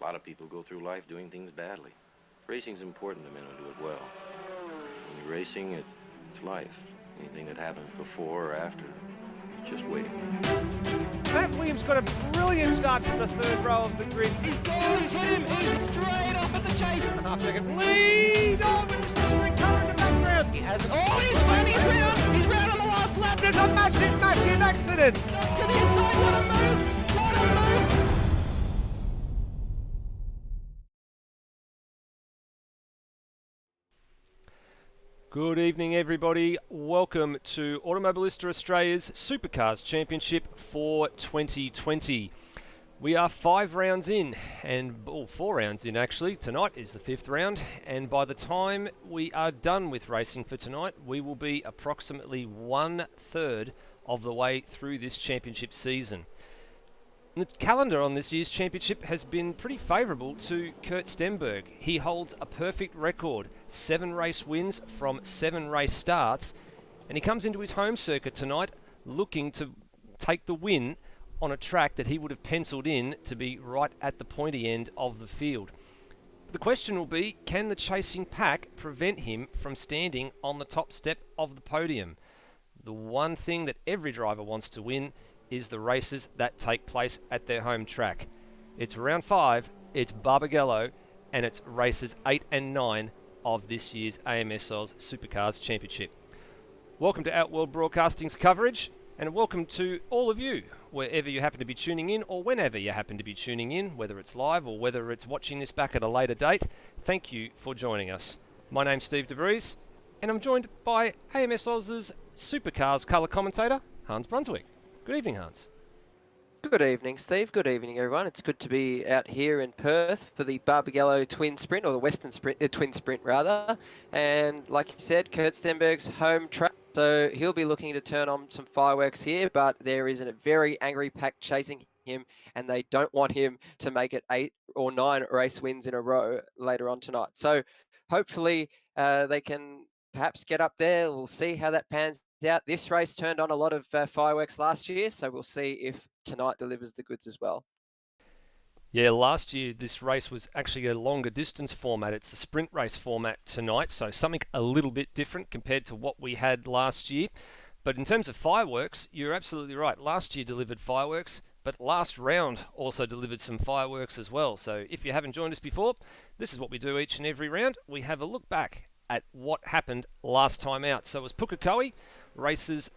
A lot of people go through life doing things badly. Racing's important to men who do it well. When you're racing, it's life. Anything that happens before or after, it's just waiting. Matt Williams got a brilliant start from the third row of the grid. He's gone, he's hit him, he's straight off at the chase. And a half-second lead. Oh, with the sizzling colour in the background. He has it. Oh, he's round on the last lap. There's a massive, massive accident. Next to the inside, what a move, what a move. Good evening, everybody. Welcome to Automobilista Australia's Supercars Championship for 2020. We are 5 rounds in, and 4 rounds in actually. Tonight is the 5th round, and by the time we are done with racing for tonight, we will be approximately 1/3 of the way through this championship season. The calendar on this year's championship has been pretty favourable to Kurt Stenberg. He holds a perfect record, 7 race wins from 7 race starts, and he comes into his home circuit tonight looking to take the win on a track that he would have penciled in to be right at the pointy end of the field. The question will be, can the chasing pack prevent him from standing on the top step of the podium? The one thing that every driver wants to win is the races that take place at their home track. It's round 5, it's Barbagallo, and it's races 8 and 9 of this year's AMS Oz Supercars Championship. Welcome to Outworld Broadcasting's coverage, and welcome to all of you, wherever you happen to be tuning in, or whenever you happen to be tuning in, whether it's live or whether it's watching this back at a later date. Thank you for joining us. My name's Steve DeVries, and I'm joined by AMS Oz's Supercars colour commentator, Hans Brunswick. Good evening, Hans. Good evening, Steve. Good evening, everyone. It's good to be out here in Perth for the Barbagallo Twin Sprint, or the Western Sprint, Twin Sprint rather. And like you said, Kurt Stenberg's home track. So he'll be looking to turn on some fireworks here, but there is a very angry pack chasing him, and they don't want him to make it 8 or 9 race wins in a row later on tonight. So hopefully they can perhaps get up there. We'll see how that pans out. This race turned on a lot of fireworks last year, so we'll see if tonight delivers the goods as well. Yeah, last year this race was actually a longer distance format. It's a sprint race format tonight, so something a little bit different compared to what we had last year. But in terms of fireworks, you're absolutely right. Last year delivered fireworks, but last round also delivered some fireworks as well. So if you haven't joined us before, this is what we do each and every round. We have a look back at what happened last time out. So it was Pukekohe, races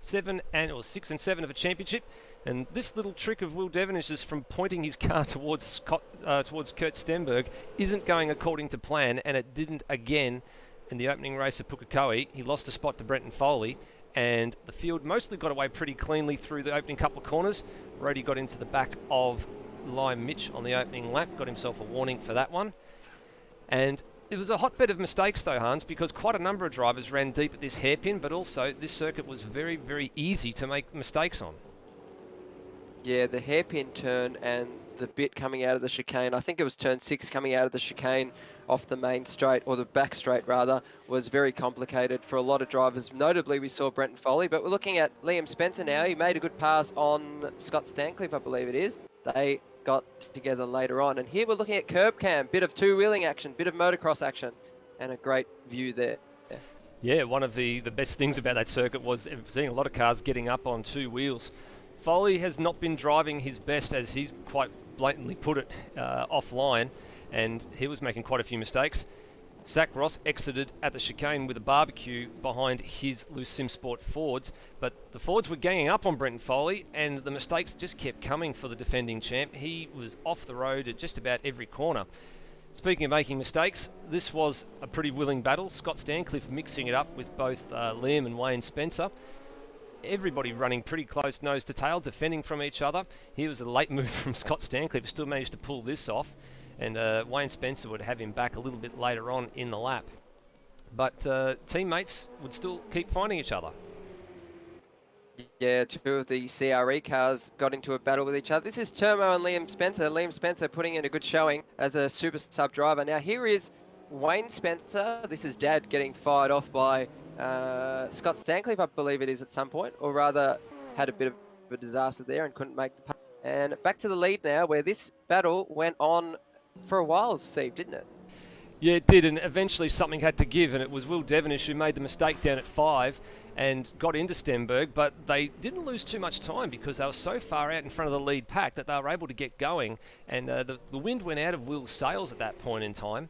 6 and 7 of a championship, and this little trick of Will Devenish's from pointing his car towards Kurt Stenberg isn't going according to plan, and it didn't again in the opening race of Pukekohe. He lost a spot to Brenton Foley, and the field mostly got away pretty cleanly through the opening couple of corners. Rody got into the back of Lime Mitch on the opening lap, got himself a warning for that one. And it was a hotbed of mistakes though, Hans, because quite a number of drivers ran deep at this hairpin, but also this circuit was very, very easy to make mistakes on. Yeah, the hairpin turn and the bit coming out of the chicane, I think it was turn 6 coming out of the chicane off the main straight, or the back straight rather, was very complicated for a lot of drivers. Notably, we saw Brenton Foley, but we're looking at Liam Spencer now. He made a good pass on Scott Stancliffe, I believe it is. They got together later on, and here we're looking at curb cam, bit of two-wheeling action, bit of motocross action, and a great view there. Yeah, one of the best things about that circuit was seeing a lot of cars getting up on 2 wheels. Foley has not been driving his best, as he's quite blatantly put it, offline, and he was making quite a few mistakes. Zach Ross exited at the chicane with a barbecue behind his Loose Sim Sport Fords, but the Fords were ganging up on Brenton Foley, and the mistakes just kept coming for the defending champ. He was off the road at just about every corner. Speaking of making mistakes, this was a pretty willing battle. Scott Stancliffe mixing it up with both Liam and Wayne Spencer. Everybody running pretty close nose to tail, defending from each other. Here was a late move from Scott Stancliffe, still managed to pull this off, and Wayne Spencer would have him back a little bit later on in the lap. But teammates would still keep finding each other. Yeah, 2 of the CRE cars got into a battle with each other. This is Turmo and Liam Spencer. Liam Spencer putting in a good showing as a super sub driver. Now here is Wayne Spencer. This is Dad getting fired off by Scott Stancliffe, I believe it is, at some point, or rather had a bit of a disaster there and couldn't make the pass. And back to the lead now, where this battle went on for a while, Steve, didn't it? Yeah, it did, and eventually something had to give, and it was Will Devonish who made the mistake down at 5 and got into Stenberg, but they didn't lose too much time because they were so far out in front of the lead pack that they were able to get going, and the wind went out of Will's sails at that point in time.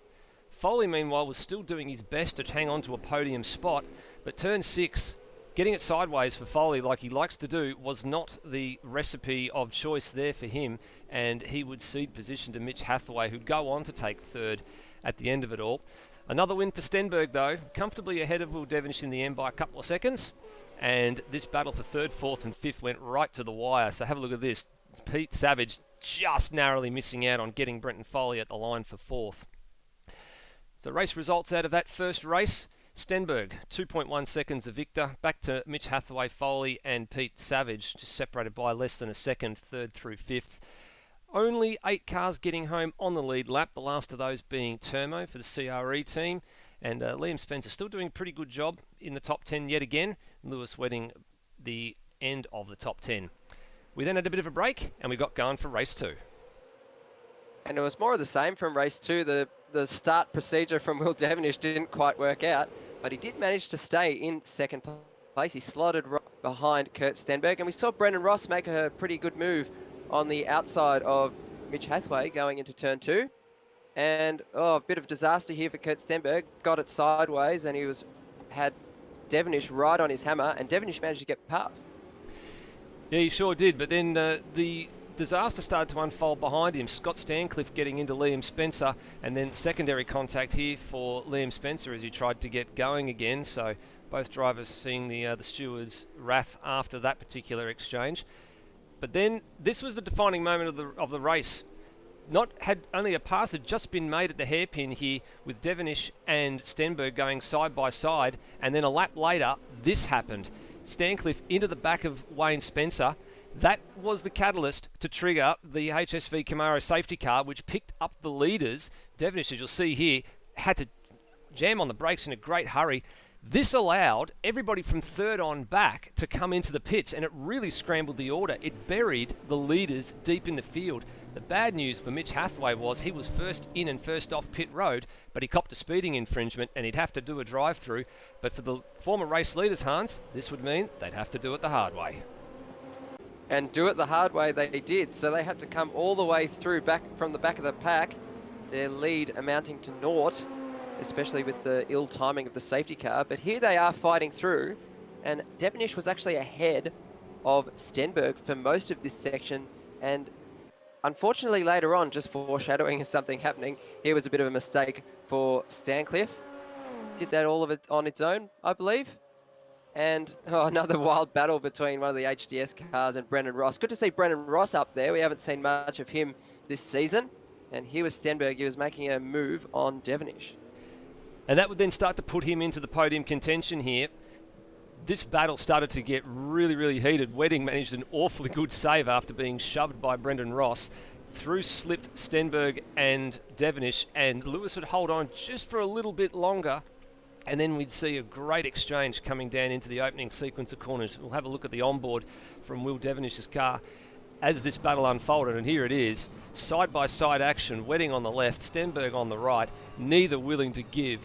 Foley, meanwhile, was still doing his best to hang on to a podium spot, but turn 6, getting it sideways for Foley like he likes to do, was not the recipe of choice there for him, and he would cede position to Mitch Hathaway, who'd go on to take third at the end of it all. Another win for Stenberg, though, comfortably ahead of Will Devonish in the end by a couple of seconds, and this battle for 3rd, 4th and 5th went right to the wire. So have a look at this. Pete Savage just narrowly missing out on getting Brenton Foley at the line for 4th. So race results out of that first race. Stenberg, 2.1 seconds the victor. Back to Mitch Hathaway, Foley and Pete Savage, just separated by less than a second, 3rd through 5th. Only 8 cars getting home on the lead lap, the last of those being Termo for the CRE team. And Liam Spencer still doing a pretty good job in the top 10 yet again. Lewis Wedding the end of the top 10. We then had a bit of a break and we got going for race 2. And it was more of the same from race 2. The start procedure from Will Devonish didn't quite work out, but he did manage to stay in 2nd place. He slotted right behind Kurt Stenberg, and we saw Brendan Ross make a pretty good move on the outside of Mitch Hathaway going into turn 2. And a bit of disaster here for Kurt Stenberg. Got it sideways and he had Devonish right on his hammer, and Devonish managed to get past. Yeah, he sure did, but then the disaster started to unfold behind him. Scott Stancliffe getting into Liam Spencer, and then secondary contact here for Liam Spencer as he tried to get going again. So both drivers seeing the steward's wrath after that particular exchange. But then this was the defining moment of the race. Only a pass had just been made at the hairpin here with Devonish and Stenberg going side by side, and then a lap later this happened. Stancliffe into the back of Wayne Spencer. That was the catalyst to trigger the HSV Camaro safety car, which picked up the leaders. Devonish, as you'll see here, had to jam on the brakes in a great hurry. This allowed everybody from 3rd on back to come into the pits, and it really scrambled the order. It buried the leaders deep in the field. The bad news for Mitch Hathaway was he was first in and first off pit road, but he copped a speeding infringement and he'd have to do a drive-through. But for the former race leaders, Hans, this would mean they'd have to do it the hard way. And do it the hard way they did. So they had to come all the way through back from the back of the pack, their lead amounting to naught, especially with the ill timing of the safety car. But here they are fighting through, and Devonish was actually ahead of Stenberg for most of this section, and unfortunately later on, just foreshadowing something happening, here was a bit of a mistake for Stancliffe. Did that all of it on its own, I believe. And another wild battle between one of the HDS cars and Brendan Ross. Good to see Brendan Ross up there. We haven't seen much of him this season. And here was Stenberg. He was making a move on Devonish. And that would then start to put him into the podium contention here. This battle started to get really, really heated. Wedding managed an awfully good save after being shoved by Brendan Ross. Through slipped Stenberg and Devonish, and Lewis would hold on just for a little bit longer, and then we'd see a great exchange coming down into the opening sequence of corners. We'll have a look at the onboard from Will Devonish's car as this battle unfolded, and here it is. Side-by-side action, Wedding on the left, Stenberg on the right, neither willing to give.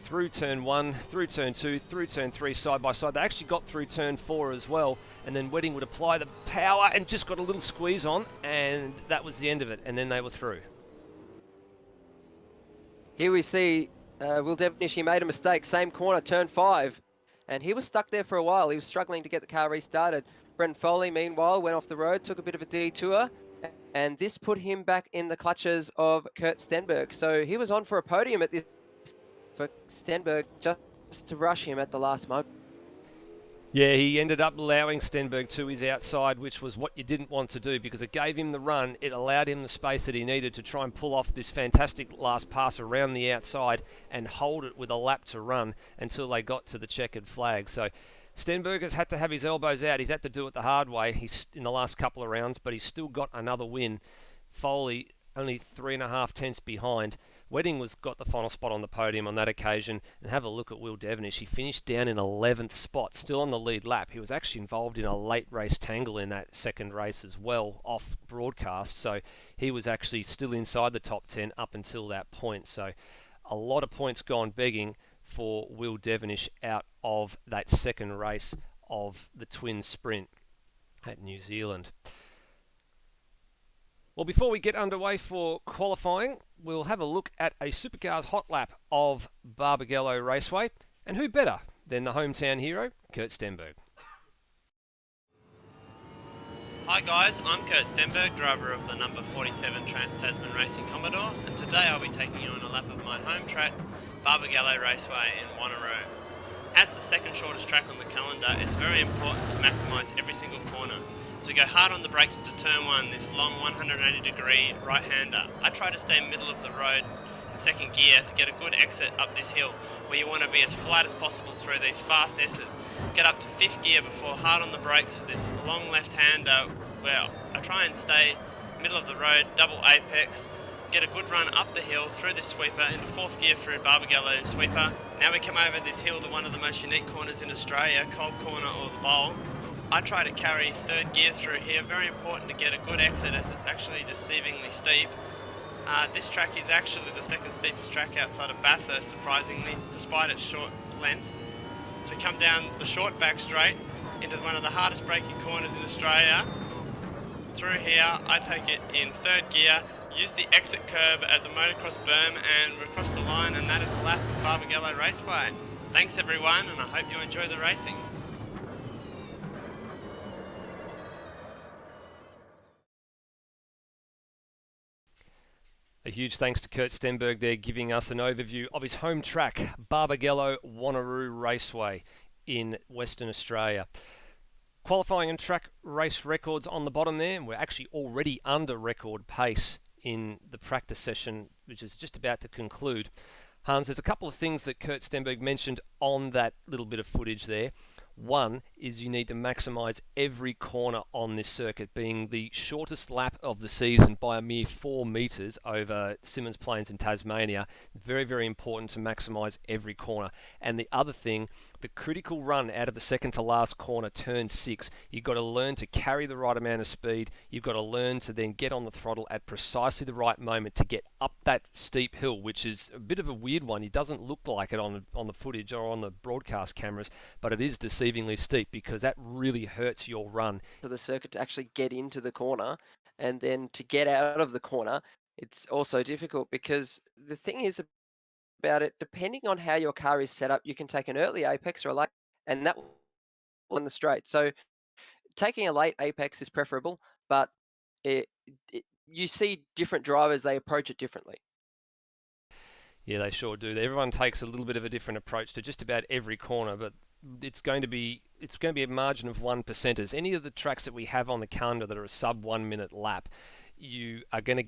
Through turn 1, through turn 2, through turn 3, side by side. They actually got through turn 4 as well, and then Wedding would apply the power and just got a little squeeze on, and that was the end of it, and then they were through. Here we see Will Devonish. He made a mistake, same corner, turn 5, and he was stuck there for a while. He was struggling to get the car restarted. Brendan Foley, meanwhile, went off the road, took a bit of a detour, and this put him back in the clutches of Kurt Stenberg. So he was on for a podium at this for Stenberg, just to rush him at the last moment. Yeah, he ended up allowing Stenberg to his outside, which was what you didn't want to do because it gave him the run. It allowed him the space that he needed to try and pull off this fantastic last pass around the outside and hold it with a lap to run until they got to the checkered flag. So Stenberg has had to have his elbows out. He's had to do it the hard way in the last couple of rounds, but he's still got another win. Foley only 3.5 tenths behind. Wedding got the final spot on the podium on that occasion, and have a look at Will Devenish. He finished down in 11th spot, still on the lead lap. He was actually involved in a late race tangle in that second race as well, off broadcast, so he was actually still inside the top 10 up until that point. So a lot of points gone begging for Will Devenish out of that second race of the twin sprint at New Zealand. Well, before we get underway for qualifying, we'll have a look at a Supercars hot lap of Barbagallo Raceway, and who better than the hometown hero, Kurt Stenberg. Hi guys, I'm Kurt Stenberg, driver of the number 47 Trans-Tasman Racing Commodore, and today I'll be taking you on a lap of my home track, Barbagallo Raceway in Wanneroo. As the second shortest track on the calendar, it's very important to maximise every single corner. So we go hard on the brakes into turn 1, this long 180 degree right-hander. I try to stay middle of the road in second gear to get a good exit up this hill, where you want to be as flat as possible through these fast S's. Get up to 5th gear before hard on the brakes for this long left-hander. Well, I try and stay middle of the road, double apex, get a good run up the hill through this sweeper into 4th gear through Barbagallo sweeper. Now we come over this hill to one of the most unique corners in Australia, Cold Corner or the Bowl. I try to carry 3rd gear through here, very important to get a good exit as it's actually deceivingly steep. This track is actually the second steepest track outside of Bathurst, surprisingly, despite its short length. So we come down the short back straight into one of the hardest braking corners in Australia. Through here, I take it in 3rd gear, use the exit curb as a motocross berm, and we're across the line, and that is the lap of Barbagallo Raceway. Thanks everyone, and I hope you enjoy the racing. A huge thanks to Kurt Stenberg there, giving us an overview of his home track, Barbagallo Wanneroo Raceway in Western Australia. Qualifying and track race records on the bottom there. We're actually already under record pace in the practice session, which is just about to conclude. Hans, there's a couple of things that Kurt Stenberg mentioned on that little bit of footage there. One is you need to maximise every corner on this circuit, being the shortest lap of the season by a mere 4 metres over Symmons Plains in Tasmania. Very, very important to maximise every corner. And the other thing, the critical run out of the second to last corner, turn 6, you've got to learn to carry the right amount of speed. You've got to learn to then get on the throttle at precisely the right moment to get up that steep hill, which is a bit of a weird one. It doesn't look like it on the footage or on the broadcast cameras, but it is deceivingly steep because that really hurts your run. To the circuit to actually get into the corner, and then to get out of the corner, it's also difficult because the thing is about it, depending on how your car is set up, you can take an early apex or a late, and that will in the straight. So taking a late apex is preferable, but you see different drivers, they approach it differently. Yeah, they sure do. Everyone takes a little bit of a different approach to just about every corner, but it's going to be a margin of 1%. Any of the tracks that we have on the calendar that are a sub 1 minute lap, you are going to